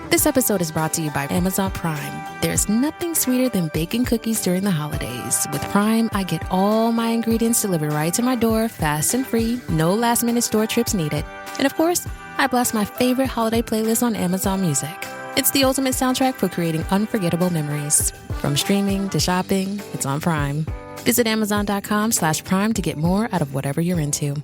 This episode is brought to you by Amazon Prime. There's nothing sweeter than baking cookies during the holidays. With Prime, I get all my ingredients delivered right to my door, fast and free, no last-minute store trips needed. And of course, I blast my favorite holiday playlist on Amazon Music. It's the ultimate soundtrack for creating unforgettable memories. From streaming to shopping, it's on Prime. Visit Amazon.com/Prime to get more out of whatever you're into.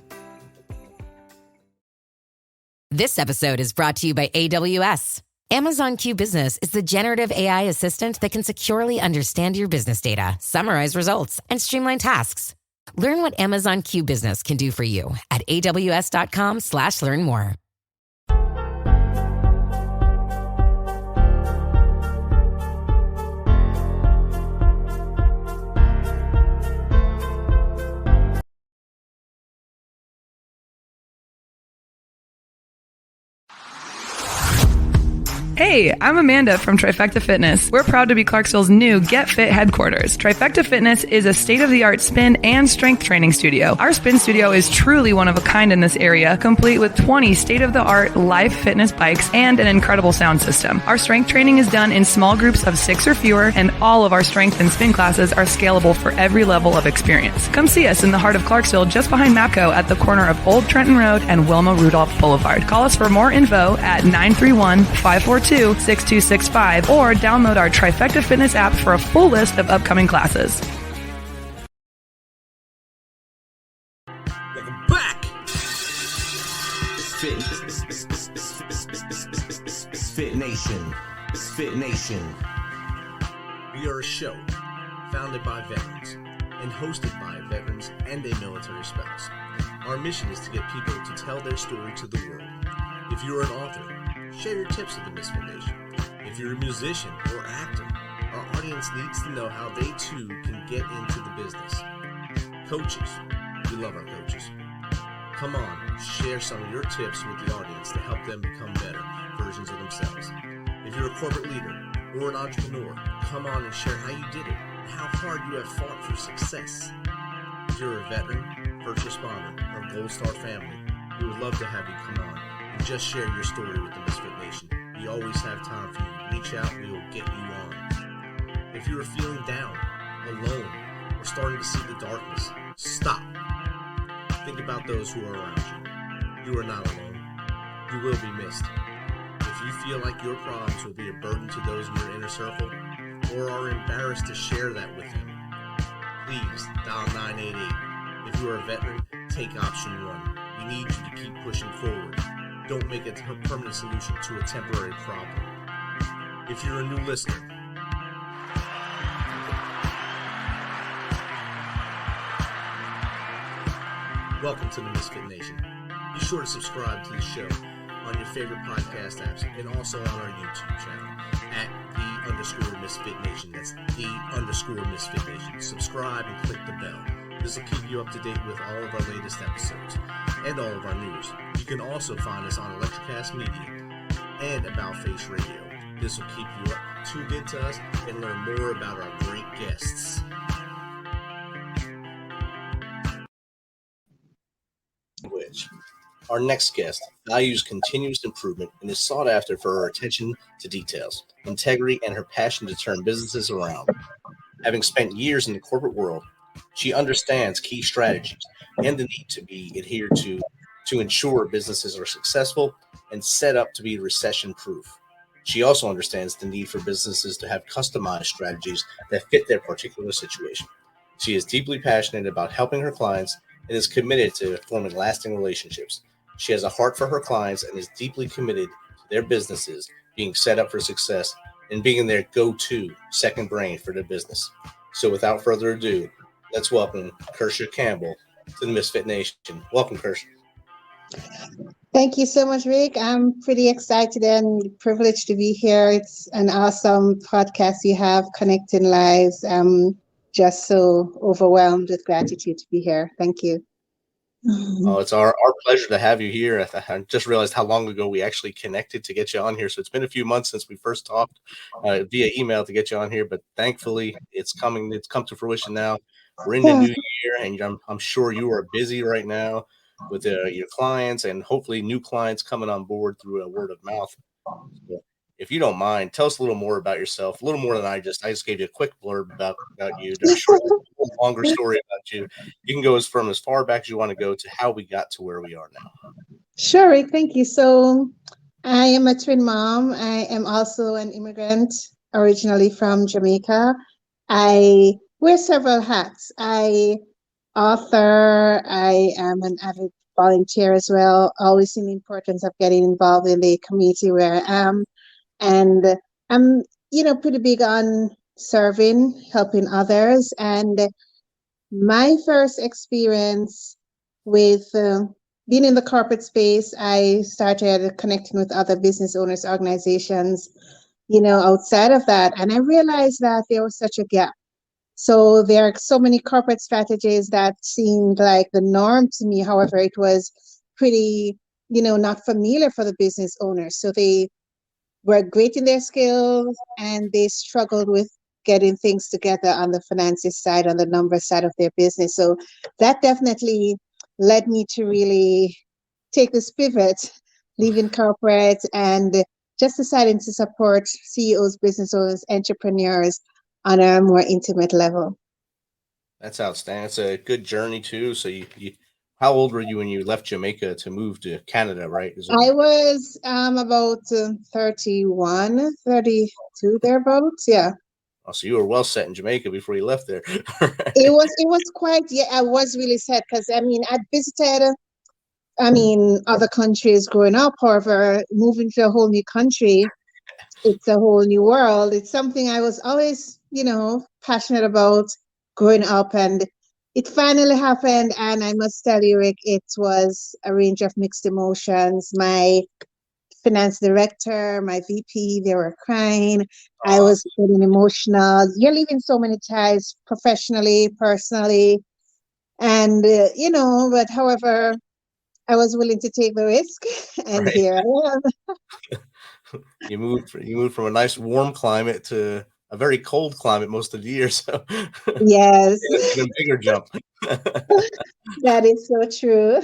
This episode is brought to you by AWS. Amazon Q Business is the generative AI assistant that can securely understand your business data, summarize results, and streamline tasks. Learn what Amazon Q Business can do for you at aws.com/learn more. Hey, I'm Amanda from Trifecta Fitness. We're proud to be Clarksville's new Get Fit headquarters. Trifecta Fitness is a state-of-the-art spin and strength training studio. Our spin studio is truly one of a kind in this area, complete with 20 state-of-the-art live fitness bikes and an incredible sound system. Our strength training is done in small groups of 6 or fewer, and all of our strength and spin classes are scalable for every level of experience. Come see us in the heart of Clarksville, just behind MAPCO at the corner of Old Trenton Road and Wilma Rudolph Boulevard. Call us for more info at 931-542-6265 or download our Trifecta Fitness app for a full list of upcoming classes. Welcome back. MisFitNation. MisFitNation. We are a show founded by veterans and hosted by veterans and a military spouse. Our mission is to get people to tell their story to the world. If you're an author, share your tips with the MisFitNation. If you're a musician or actor, our audience needs to know how they too can get into the business. Coaches, we love our coaches. Come on, share some of your tips with the audience to help them become better versions of themselves. If you're a corporate leader or an entrepreneur, come on and share how you did it and how hard you have fought for success. If you're a veteran, first responder, or Gold Star family, we would love to have you come on and just share your story with the MisFitNation. We always have time for you. Reach out, we will get you on. If you are feeling down, alone, or starting to see the darkness, stop. Think about those who are around you. You are not alone. You will be missed. If you feel like your problems will be a burden to those in your inner circle, or are embarrassed to share that with them, please dial 988. If you are a veteran, take option 1. We need you to keep pushing forward. Don't make it a permanent solution to a temporary problem. If you're a new listener, welcome to the MisFitNation. Be sure to subscribe to the show on your favorite podcast apps and also on our YouTube channel at @the_MisFitNation. That's @the_MisFitNation. Subscribe and click the bell. This will keep you up to date with all of our latest episodes and all of our news. You can also find us on Electrocast Media and About Face Radio. This will keep you up to date to us and learn more about our great guests. Our next guest values continuous improvement and is sought after for her attention to details, integrity, and her passion to turn businesses around. Having spent years in the corporate world, she understands key strategies and the need to be adhered to ensure businesses are successful and set up to be recession-proof. She also understands the need for businesses to have customized strategies that fit their particular situation. She is deeply passionate about helping her clients and is committed to forming lasting relationships. She has a heart for her clients and is deeply committed to their businesses being set up for success and being their go-to second brain for their business. So without further ado, let's welcome Kirsha Campbell to the MisFitNation. Welcome, Kirsha. Thank you so much, Rick. I'm pretty excited and privileged to be here. It's an awesome podcast you have, connecting lives. I'm just so overwhelmed with gratitude to be here. Thank you. Oh, it's our pleasure to have you here. I just realized how long ago we actually connected to get you on here. So it's been a few months since we first talked via email to get you on here, but thankfully it's come to fruition now. We're in the new year, and I'm sure you are busy right now with your clients and hopefully new clients coming on board through a word of mouth. So if you don't mind, tell us a little more about yourself, a little more than I just gave you a quick blurb about you. I'm sure there's a longer story about you. You can go from as far back as you want to go to how we got to where we are now. Sure, Rick, thank you. So I am a twin mom. I am also an immigrant originally from Jamaica. I wear several hats. I author, I am an avid volunteer as well, always seen the importance of getting involved in the community where I am. And I'm, pretty big on serving, helping others. And my first experience with being in the corporate space, I started connecting with other business owners, organizations, outside of that. And I realized that there was such a gap. So there are so many corporate strategies that seemed like the norm to me. However, it was pretty, not familiar for the business owners. So they were great in their skills and they struggled with getting things together on the finances side, on the numbers side of their business. So that definitely led me to really take this pivot, leaving corporate and just deciding to support CEOs, business owners, entrepreneurs on a more intimate level. That's outstanding. It's a good journey too. So you how old were you when you left Jamaica to move to Canada, right? I was about 31, 32 thereabouts. Yeah. Oh, so you were well set in Jamaica before you left there. It was quite, I was really sad because I visited other countries growing up. However, moving to a whole new country, it's a whole new world. It's something I was always, passionate about growing up, and it finally happened. And I must tell you, Rick, it was a range of mixed emotions. My finance director, my VP, they were crying. I was feeling emotional. You're leaving so many ties professionally, personally, and but however, I was willing to take the risk, and Right. here I am. You moved from a nice warm climate to a very cold climate most of the year. So Yes, it's an even bigger jump. that is so true.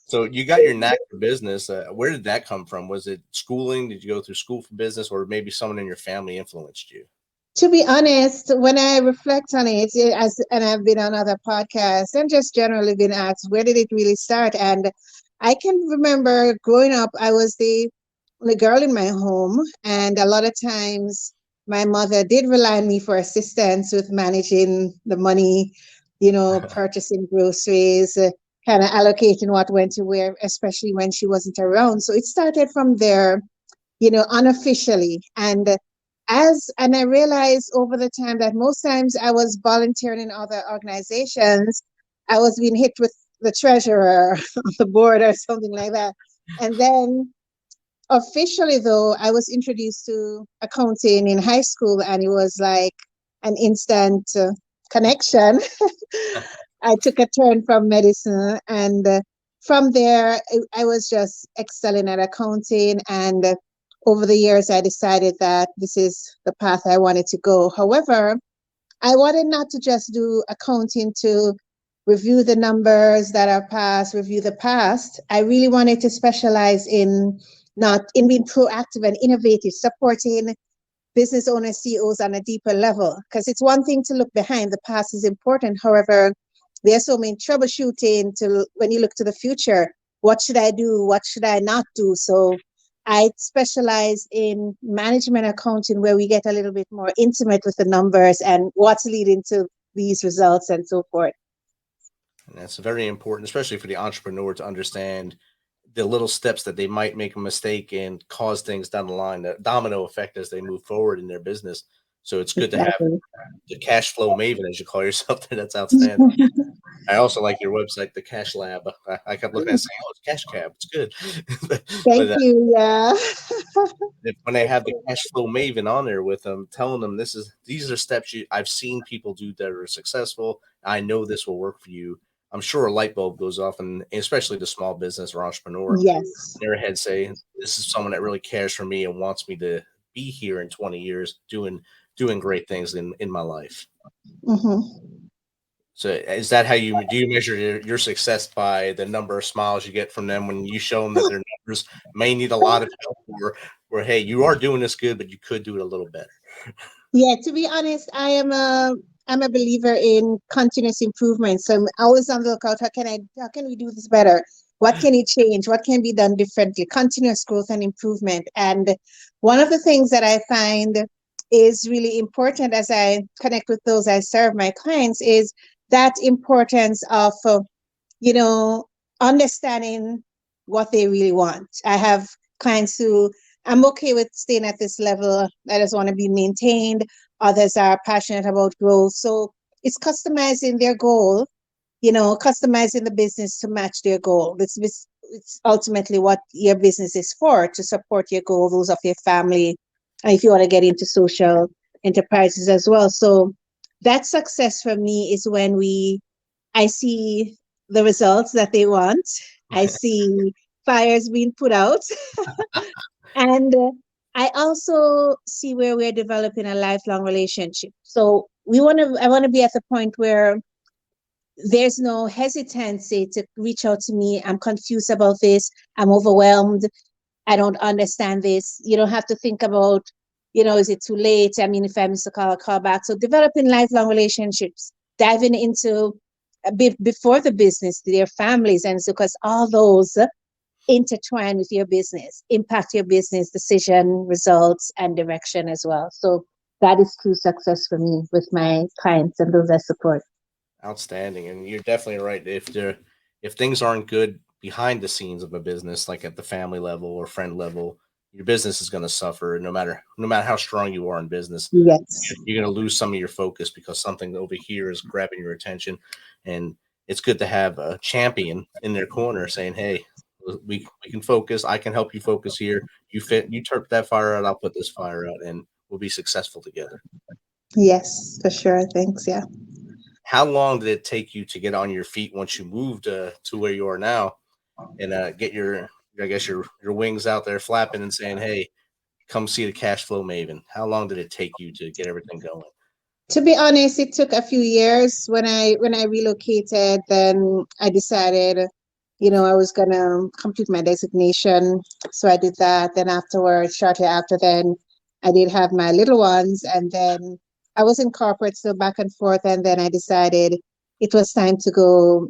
So you got your knack for business. Where did that come from? Was it schooling? Did you go through school for business, or maybe someone in your family influenced you? To be honest, when I reflect on it, and I've been on other podcasts and just generally been asked, where did it really start? And I can remember growing up, I was the girl in my home, and a lot of times my mother did rely on me for assistance with managing the money, purchasing groceries, kind of allocating what went to where, especially when she wasn't around. So it started from there, unofficially. And I realized over the time that most times I was volunteering in other organizations, I was being hit with the treasurer on the board or something like that. And then officially, though, I was introduced to accounting in high school, and it was like an instant connection. I took a turn from medicine, and from there, I was just excelling at accounting. And over the years, I decided that this is the path I wanted to go. However, I wanted not to just do accounting to review the numbers that are past, review the past. I really wanted to specialize in being proactive and innovative, supporting business owners, CEOs on a deeper level. Because it's one thing to look behind, the past is important. However, there's so many troubleshooting when you look to the future. What should I do? What should I not do? So I specialize in management accounting, where we get a little bit more intimate with the numbers and what's leading to these results and so forth. And that's very important, especially for the entrepreneur, to understand the little steps that they might make a mistake and cause things down the line, the domino effect as they move forward in their business. So it's good to have the cash flow maven, as you call yourself. That's outstanding. I also like your website, the Cash Lab. I kept looking at it saying, "Oh, it's Cash Cab. It's good." Thank you. Yeah. When they have the cash flow maven on there with them, telling them these are steps I've seen people do that are successful. I know this will work for you. I'm sure a light bulb goes off, and especially the small business or entrepreneur, Yes. their head say, "This is someone that really cares for me and wants me to be here in 20 years doing great things in my life." Mm-hmm. So is that how you measure your success, by the number of smiles you get from them when you show them that their numbers may need a lot of help, where, hey, you are doing this good, but you could do it a little better? Yeah, to be honest, I'm a believer in continuous improvement. So I'm always on the lookout. How can we do this better? What can you change? What can be done differently? Continuous growth and improvement. And one of the things that I find is really important as I connect with those I serve, my clients, is that importance of you know, understanding what they really want. I have clients who I'm okay with staying at this level. I just want to be maintained. Others are passionate about growth. So it's customizing their goal, customizing the business to match their goal. It's ultimately what your business is for, to support your goals, those of your family, and if you want to get into social enterprises as well. So that success for me is when I see the results that they want. I see fires being put out. And I also see where we're developing a lifelong relationship. So I want to be at the point where there's no hesitancy to reach out to me. I'm confused about this. I'm overwhelmed. I don't understand this. You don't have to think about, is it too late? I mean, if I miss a call, I'll call back. So developing lifelong relationships, diving into before the business, their families, and so because all those intertwine with your business, impact your business decision, results, and direction as well. So that is true success for me with my clients and those I support. Outstanding. And you're definitely right. If things aren't good behind the scenes of a business, like at the family level or friend level, your business is going to suffer. No matter how strong you are in business, yes, you're going to lose some of your focus because something over here is grabbing your attention. And it's good to have a champion in their corner saying, hey, we can focus. I can help you focus here. You turp that fire out. I'll put this fire out, and we'll be successful together. Yes, for sure. Thanks. Yeah. How long did it take you to get on your feet once you moved to where you are now, and get your wings out there flapping and saying, hey, come see the cash flow Maven? How long did it take you to get everything going? To be honest, it took a few years. When I relocated, then I decided, I was gonna complete my designation. So I did that. Then afterwards, shortly after then, I did have my little ones, and then I was in corporate, so back and forth. And then I decided it was time to go,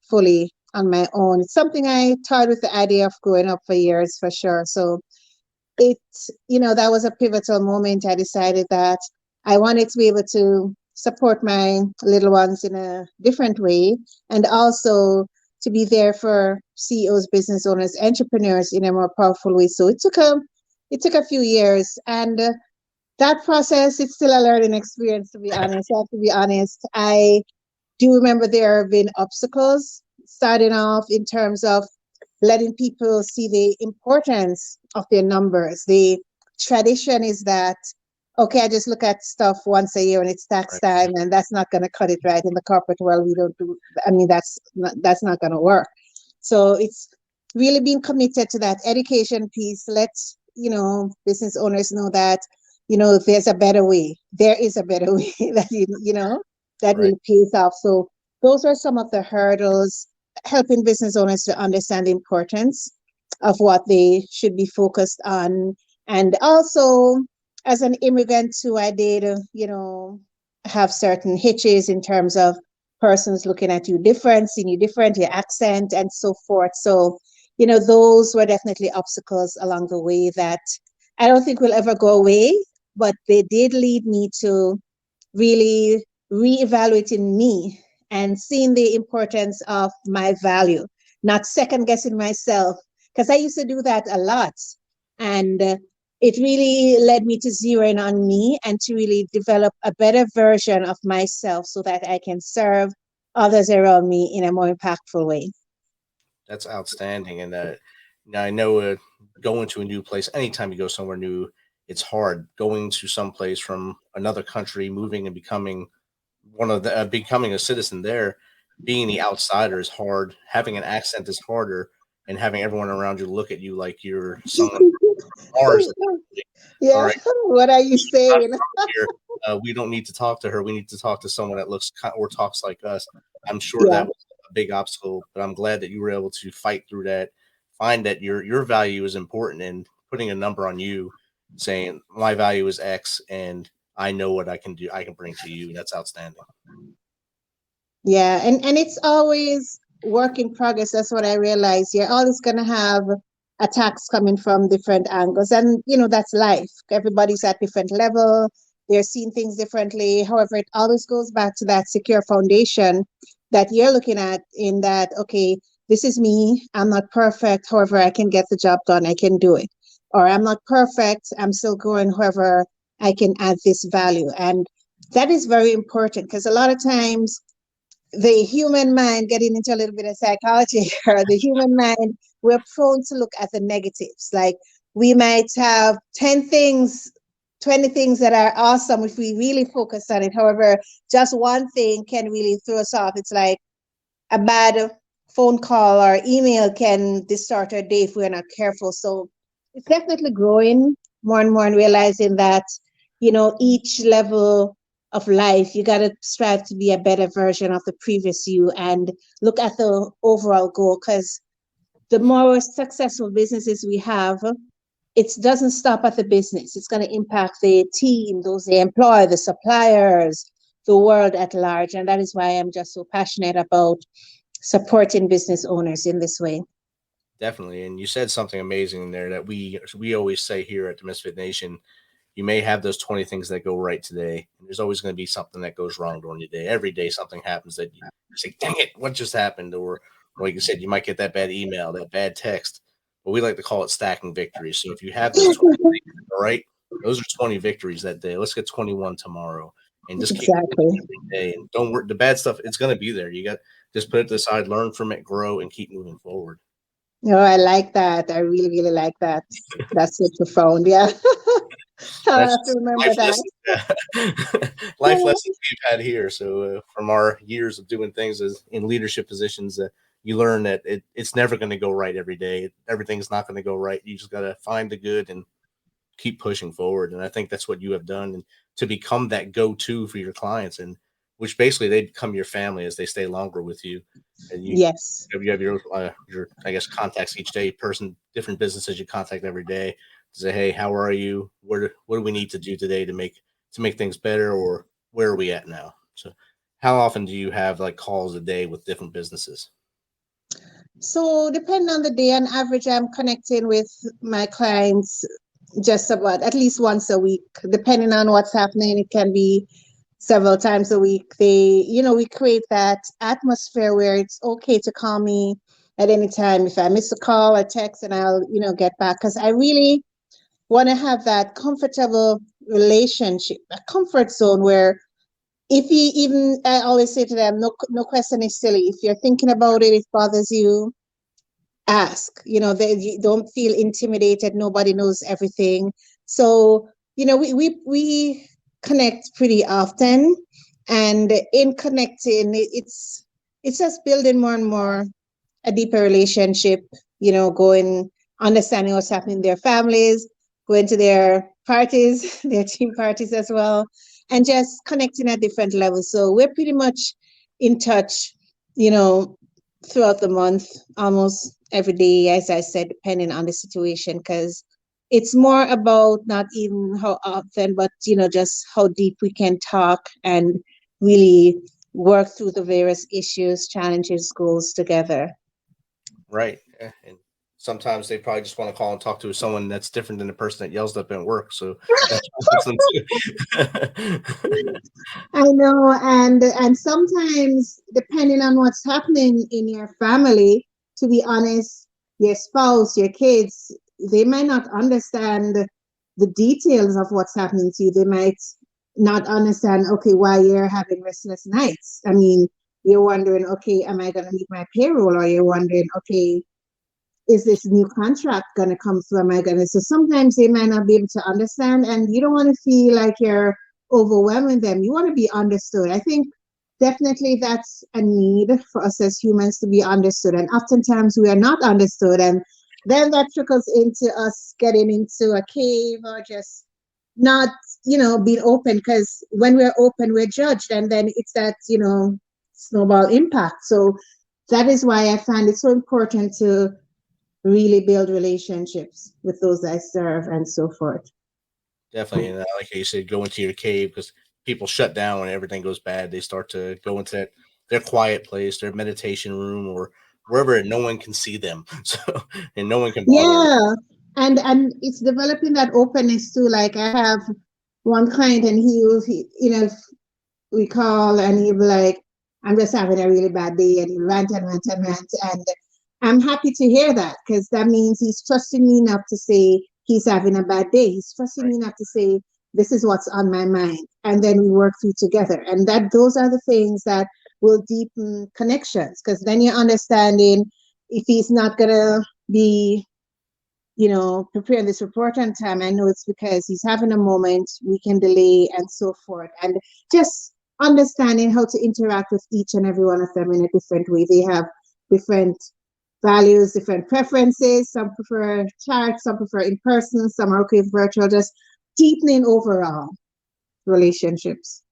fully on my own. It's something I toyed with the idea of growing up for years, for sure. So that was a pivotal moment. I decided that I wanted to be able to support my little ones in a different way, and also to be there for CEOs, business owners, entrepreneurs in a more powerful way. So it took a few years, and that process, it's still a learning experience, to be honest. I have to be honest. I do remember there have been obstacles starting off in terms of letting people see the importance of their numbers. The tradition is that, okay, I just look at stuff once a year and it's tax time, and that's not going to cut it right in the corporate world. We don't do, I mean, that's not going to work. So it's really being committed to that education piece. Let's, business owners know that, there's a better way. There is a better way that really pays off. So those are some of the hurdles, helping business owners to understand the importance of what they should be focused on. And also, as an immigrant too, I did, have certain hitches in terms of persons looking at you different, seeing you different, your accent, and so forth. So, those were definitely obstacles along the way that I don't think will ever go away, but they did lead me to really reevaluating me and seeing the importance of my value, not second guessing myself, because I used to do that a lot. And it really led me to zero in on me and to really develop a better version of myself so that I can serve others around me in a more impactful way. That's outstanding. And now I know going to a new place, anytime you go somewhere new, it's hard. Going to some place from another country, moving and becoming becoming a citizen there, being the outsider is hard. Having an accent is harder, and having everyone around you look at you like you're someone from Mars. Yeah. All right. What are you saying? We don't need to talk to her. We need to talk to someone that looks or talks like us. I'm sure that was a big obstacle, but I'm glad that you were able to fight through that, find that your value is important, and putting a number on you, saying my value is X, and I know what I can do. I can bring to you. That's outstanding. Yeah, and it's always work in progress. That's what I realized. You're always going to have attacks coming from different angles, and that's life. Everybody's at different level. They're seeing things differently. However, it always goes back to that secure foundation that you're looking at, in that, okay, this is me. I'm not perfect. However, I can get the job done. I can do it. Or I'm not perfect. I'm still growing. However, I can add this value. And that is very important, because a lot of times the human mind, getting into a little bit of psychology here, the human mind, we're prone to look at the negatives. Like, we might have 10 things, 20 things that are awesome if we really focus on it. However, just one thing can really throw us off. It's like a bad phone call or email can distort our day if we're not careful. So it's definitely growing more and more and realizing that, each level of life, you got to strive to be a better version of the previous you and look at the overall goal. Because the more successful businesses we have, it doesn't stop at the business. It's going to impact the team, those they employ, the suppliers, the world at large. And that is why I'm just so passionate about supporting business owners in this way. Definitely. And you said something amazing in there that we always say here at the Misfit Nation. You may have those 20 things that go right today, and there's always going to be something that goes wrong during your day. Every day something happens that you say, dang it, what just happened? Or like you said, you might get that bad email, that bad text. But we like to call it stacking victories. So if you have those 20 things, all right, those are 20 victories that day. Let's get 21 tomorrow. And just keep Exactly. every day. And don't worry, the bad stuff, it's going to be there. You got just put it to the side, learn from it, grow, and keep moving forward. Oh, I like that. I really, really like that. That's so profound. Yeah. I have to remember that. Life lessons we've had here. So from our years of doing things as in leadership positions, you learn that it's never going to go right every day. Everything's not going to go right. You just got to find the good and keep pushing forward. And I think that's what you have done, and to become that go-to for your clients, and which basically they become your family as they stay longer with you. And Yes. You have your I guess contacts each day, different businesses you contact every day to say, hey, how are you? What do we need to do today to make things better, or where are we at now? So how often do you have like calls a day with different businesses? So depending on the day, on average, I'm connecting with my clients just about at least once a week, depending on what's happening. It can be several times a week. We create that atmosphere where it's okay to call me at any time. If I miss a call or text, and I'll, get back, because I really want to have that comfortable relationship, a comfort zone where I always say to them, no question is silly. If you're thinking about it, it bothers you, ask. You don't feel intimidated. Nobody knows everything. So, we connect pretty often, and in connecting, it's just building more and more a deeper relationship, going, understanding what's happening in their families, going to their parties, their team parties as well, and just connecting at different levels. So we're pretty much in touch, throughout the month, almost every day, as I said, depending on the situation, because it's more about not even how often, but, just how deep we can talk and really work through the various issues, challenges, goals together. Right. And sometimes they probably just want to call and talk to someone that's different than the person that yells up at work. So that's them too. I know. And sometimes, depending on what's happening in your family, to be honest, your spouse, your kids, they might not understand the details of what's happening to you. They might not understand, okay, why you're having restless nights. I mean, you're wondering, okay, am I going to meet my payroll? Or you're wondering, okay, is this new contract going to come through? Am I going to? So sometimes they might not be able to understand, and you don't want to feel like you're overwhelming them. You want to be understood. I think definitely that's a need for us as humans, to be understood. And oftentimes we are not understood. And then that trickles into us getting into a cave, or just not, being open, because when we're open, we're judged. And then it's that, snowball impact. So that is why I find it so important to really build relationships with those I serve and so forth. Definitely. And like you said, go into your cave, because people shut down when everything goes bad. They start to go into their quiet place, their meditation room, or wherever no one can see them. So, and no one can bother them. Yeah. And it's developing that openness too. Like I have one client and we call and he'll be like, I'm just having a really bad day, and he'll rant and rant and rant. And I'm happy to hear that, because that means he's trusting me enough to say he's having a bad day. He's trusting me enough to say, this is what's on my mind. And then we work through together. And those are the things that will deepen connections, because then you're understanding if he's not going to be preparing this report on time, I know it's because he's having a moment, we can delay and so forth. And just understanding how to interact with each and every one of them in a different way. They have different values, different preferences. Some prefer chat, some prefer in person, some are okay with virtual, just deepening overall relationships.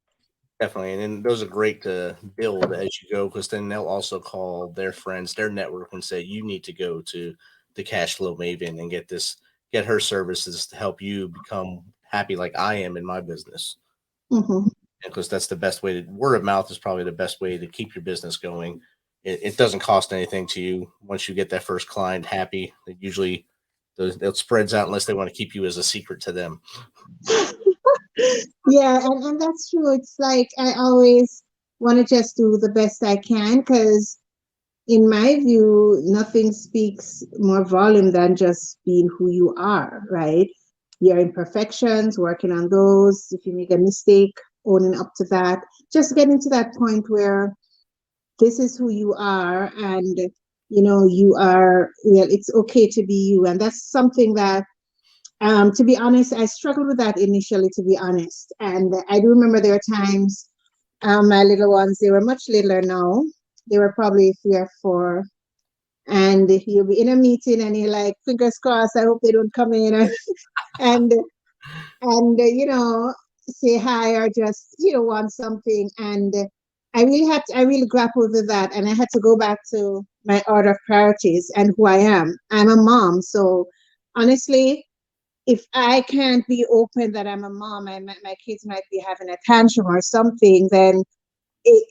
Definitely. And then those are great to build as you go, because then they'll also call their friends, their network, and say, you need to go to the Cash Flow Maven and get her services to help you become happy like I am in my business. Mm-hmm. Because that's the best way word of mouth is probably the best way to keep your business going. It doesn't cost anything to you. Once you get that first client happy, it usually it spreads out, unless they want to keep you as a secret to them. Yeah, and that's true. It's like I always want to just do the best I can, because in my view, nothing speaks more volume than just being who you are, right? Your imperfections, working on those. If you make a mistake, owning up to that. Just getting to that point where this is who you are, and you are, it's okay to be you. And that's something that, to be honest, I struggled with that initially, to be honest. And I do remember there were times, my little ones, they were much littler now. They were probably 3 or 4. And you'll be in a meeting and you're like, fingers crossed, I hope they don't come in and say hi, or just, want something. And I really grappled with that. And I had to go back to my order of priorities and who I am. I'm a mom. So honestly, if I can't be open that I'm a mom, my kids might be having a tantrum or something, then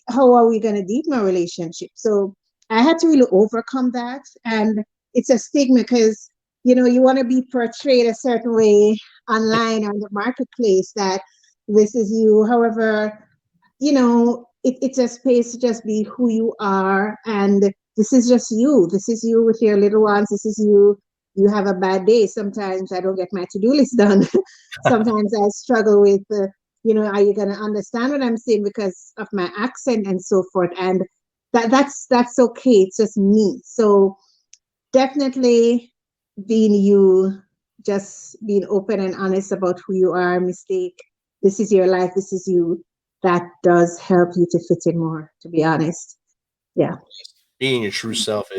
how are we going to deepen our relationship? So I had to really overcome that. And it's a stigma, because, you want to be portrayed a certain way online or in the marketplace, that this is you. However, it's a space to just be who you are. And this is just you. This is you with your little ones. This is you. You have a bad day. Sometimes I don't get my to-do list done. Sometimes I struggle with, are you going to understand what I'm saying because of my accent and so forth? And that's okay. It's just me. So definitely being you, just being open and honest about who you are, mistake. This is your life. This is you. That does help you to fit in more, to be honest. Yeah. Being your true self,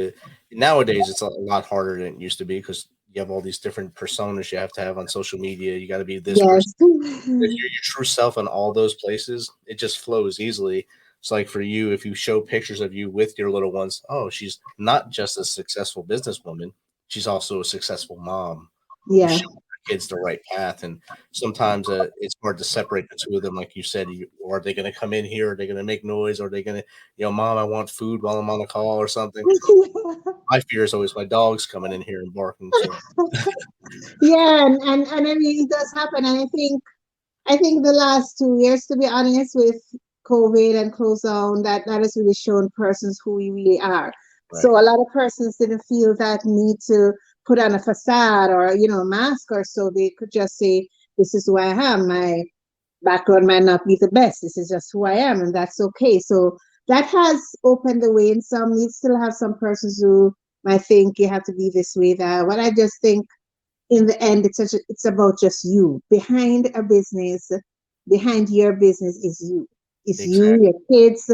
nowadays it's a lot harder than it used to be, because you have all these different personas you have to have on social media. You got to be this person. If you're your true self in all those places, it just flows easily. It's like for you, if you show pictures of you with your little ones, oh, she's not just a successful businesswoman, she's also a successful mom. Yeah. You show your kids the right path. And sometimes it's hard to separate the two of them. Like you said, are they going to come in here? Are they going to make noise? Are they going to, Mom, I want food while I'm on a call or something? My fear is always my dog's coming in here and barking. So. Yeah, and I mean, it does happen. And I think the last 2 years, to be honest, with COVID and close down, that has really shown persons who we really are. Right. So a lot of persons didn't feel that need to put on a facade or, a mask or so. They could just say, this is who I am. My background might not be the best. This is just who I am, and that's okay. So that has opened the way. And you still have some persons who might think you have to be this way, that. What I just think, in the end, it's about just you. Behind a business, behind your business is you. It's exactly. You, your kids,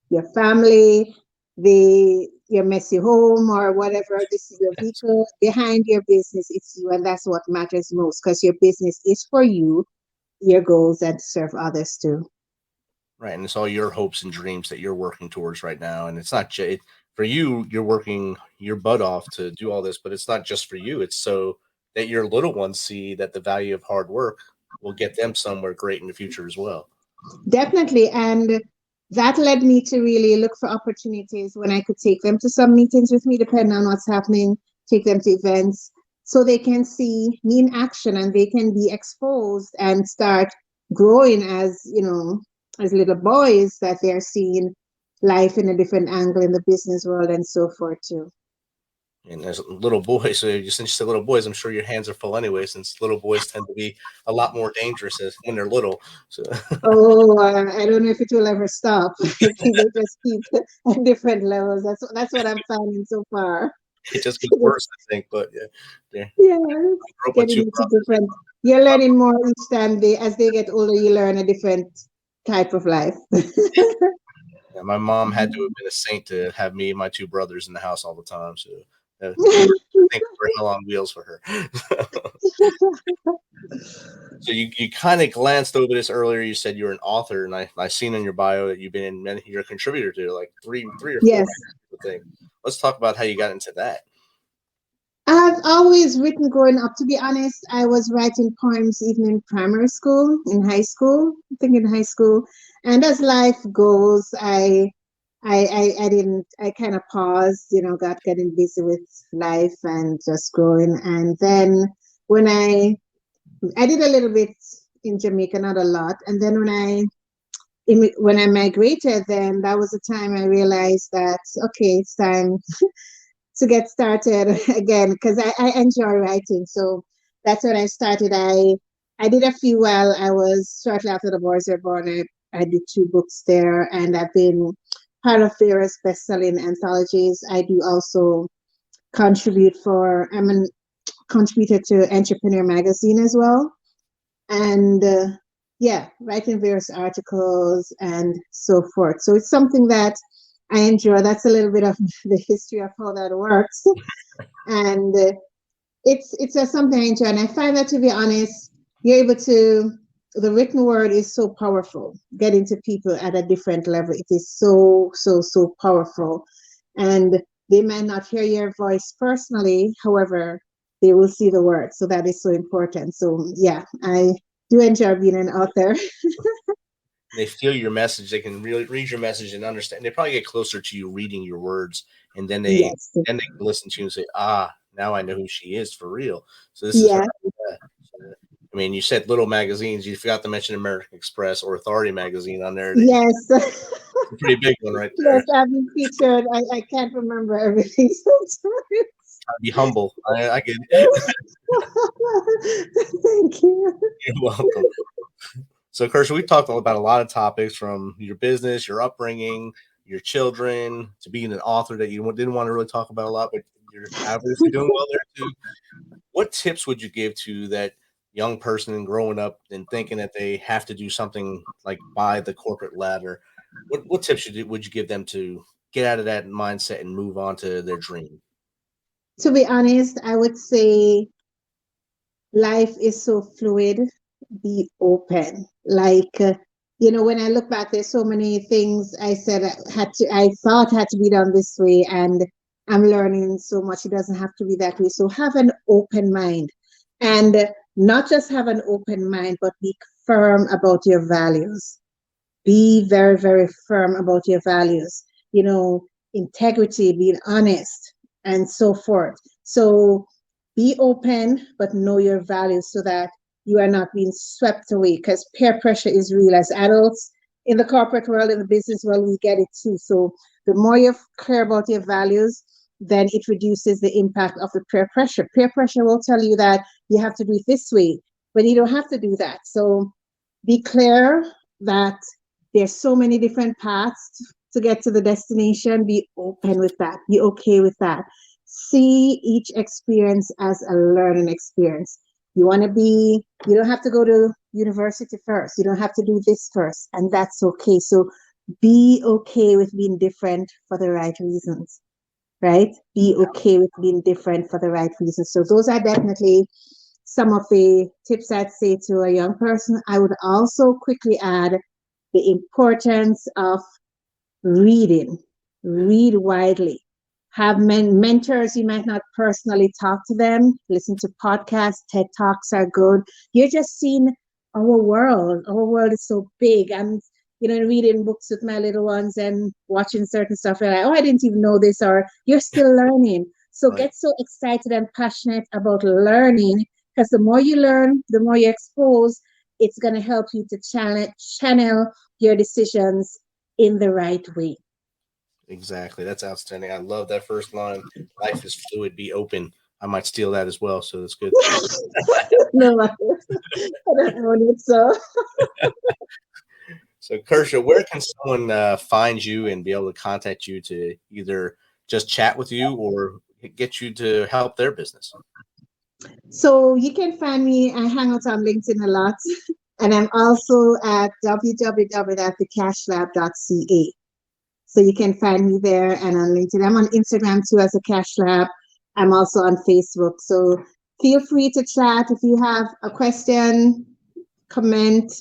your family, your messy home or whatever. This is your vehicle. Behind your business, it's you, and that's what matters most, because your business is for you, your goals, and to serve others too. Right, and it's all your hopes and dreams that you're working towards right now, and it's not for you, you're working your butt off to do all this, but it's not just for you. It's so that your little ones see that the value of hard work will get them somewhere great in the future as well. Definitely. And that led me to really look for opportunities when I could take them to some meetings with me, depending on what's happening, take them to events so they can see me in action and they can be exposed and start growing as, as little boys, that they're seeing life in a different angle in the business world and so forth too. And as little boys, so since you said little boys, I'm sure your hands are full anyway, since little boys tend to be a lot more dangerous when they're little. So. I don't know if it will ever stop. I think they just keep at different levels. That's what I'm finding so far. It just gets worse, I think. But yeah. Getting into different. You're learning more each time as they get older. You learn a different type of life. Yeah, my mom had to have been a saint to have me and my two brothers in the house all the time. So I think we're hell on wheels for her. So you kind of glanced over this earlier. You said you're an author, and I seen in your bio that you've been in many. You're a contributor to like three or four. Yes. Things. Let's talk about how you got into that. I've always written growing up. To be honest, I was writing poems even in primary school, in high school. I think in high school, and as life goes, I kind of paused. Got getting busy with life and just growing. And then when I did a little bit in Jamaica, not a lot. And then when I migrated, then that was the time I realized that, okay, it's time to get started again, because I enjoy writing. So that's when I started. I did a few while I was shortly after the boys were born. I did 2 books there, and I've been part of various best-selling anthologies. I do also contribute I'm a contributor to Entrepreneur Magazine as well. And writing various articles and so forth. So it's something that I enjoy. That's a little bit of the history of how that works. And it's just something I enjoy. And I find that, to be honest, the written word is so powerful, getting to people at a different level. It is so, so, so powerful. And they might not hear your voice personally, however, they will see the word. So that is so important. So yeah, I do enjoy being an author. They feel your message. They can really read your message and understand. They probably get closer to you reading your words, and then they can listen to you and say, now I know who she is for real. So this is her. I mean, you said little magazines. You forgot to mention American Express or Authority magazine on there. Yes. It's a pretty big one right there. Yes, I've been featured. I can't remember everything sometimes. Be humble. I get it. Thank you. You're welcome. So, Kirsha, we talked about a lot of topics, from your business, your upbringing, your children, to being an author that you didn't want to really talk about a lot, but you're obviously doing well there too. What tips would you give to that young person growing up and thinking that they have to do something like buy the corporate ladder? What tips would you give them to get out of that mindset and move on to their dream? To be honest, I would say life is so fluid. Be open. When I look back, there's so many things I said I thought had to be done this way, and I'm learning so much. It doesn't have to be that way. So have an open mind, and not just have an open mind, but be firm about your values. Be very, very firm about your values. Integrity, being honest, and so forth. So be open, but know your values so that you are not being swept away, because peer pressure is real. As adults in the corporate world, in the business world, we get it too. So the more you're clear about your values, then it reduces the impact of the peer pressure. Peer pressure will tell you that you have to do it this way, but you don't have to do that. So be clear that there's so many different paths to get to the destination. Be open with that. Be okay with that. See each experience as a learning experience. You don't have to go to university first. You don't have to do this first, and that's okay. So be okay with being different for the right reasons, right? Be okay with being different for the right reasons. So those are definitely some of the tips I'd say to a young person. I would also quickly add the importance of reading. Read widely. have mentors. You might not personally talk to them, listen to podcasts. TED Talks are good. You're just seeing our world. Our world is so big. I'm, reading books with my little ones and watching certain stuff. You're like, oh, I didn't even know this, or you're still learning. So get so excited and passionate about learning, because the more you learn, the more you expose, it's going to help you to channel your decisions in the right way. Exactly. That's outstanding. I love that first line. Life is fluid, be open. I might steal that as well, so that's good. No, I don't own it, so. So, Kirsha, where can someone find you and be able to contact you to either just chat with you or get you to help their business? So you can find me. I hang out on LinkedIn a lot, and I'm also at www.thecashlab.ca. So you can find me there and on LinkedIn. I'm on Instagram too as a Cash Lab. I'm also on Facebook. So feel free to chat if you have a question, comment.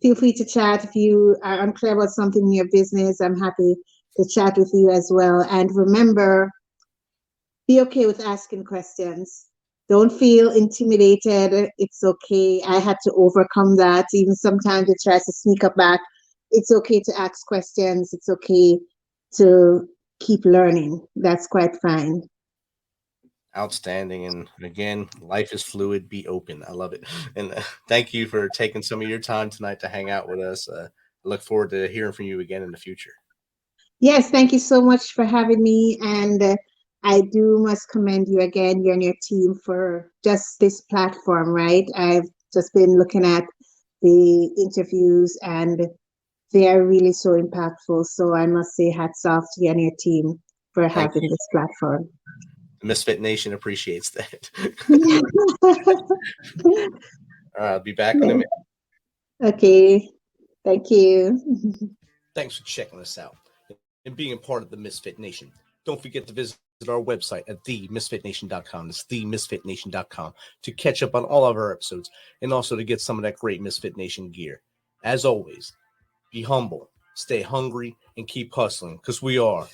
Feel free to chat if you are unclear about something in your business. I'm happy to chat with you as well. And remember, be okay with asking questions. Don't feel intimidated. It's okay. I had to overcome that. Even sometimes it tries to sneak up back. It's okay to ask questions. It's okay to keep learning. That's quite fine. Outstanding. And again, life is fluid, be open. I love it. And thank you for taking some of your time tonight to hang out with us. I look forward to hearing from you again in the future. Yes, thank you so much for having me. And I must commend you again, you and your team, for just this platform, right? I've just been looking at the interviews and they are really so impactful. So I must say hats off to you and your team for having this platform. MisFit Nation appreciates that. All right, I'll be back in a minute. Okay. Thank you. Thanks for checking us out and being a part of the MisFit Nation. Don't forget to visit our website at themisfitnation.com. It's themisfitnation.com to catch up on all of our episodes and also to get some of that great MisFit Nation gear. As always, be humble, stay hungry, and keep hustling, because we are